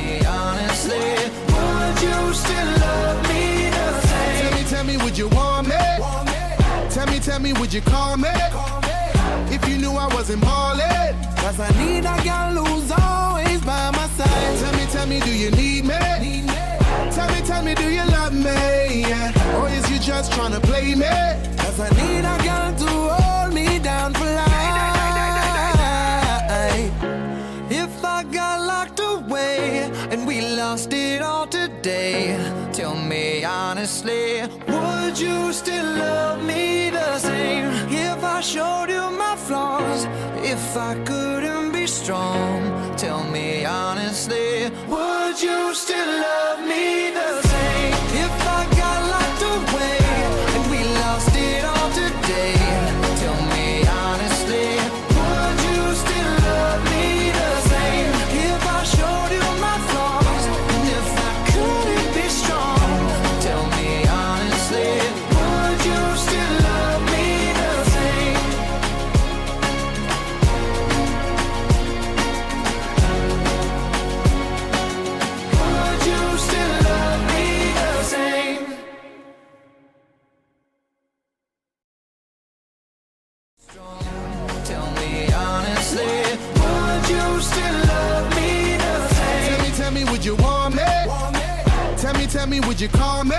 me honestly, would you still love me the same? Tell me, would you want me? Tell me, would you call me? If you knew I wasn't ballin'. Cause I need a girl who's always by my side. Tell me, do you need me? Tell me, do you love me? Yeah. Or is you just tryna play me? Cause I need a girl to hold me down for life. If I got locked away and we lost it all today, tell me honestly, would you still love me the same? If I showed you my flaws, if I couldn't be strong, tell me honestly, would you still love me the same? If I got locked away and we lost it all today, tell me honestly, would you still love me the same? If I showed you my flaws and if I couldn't be strong, tell me honestly, would you still love me the same? Would you still love me the same? Tell me honestly, would you still love me the same? Tell me, would you want me? Tell me, would you call me?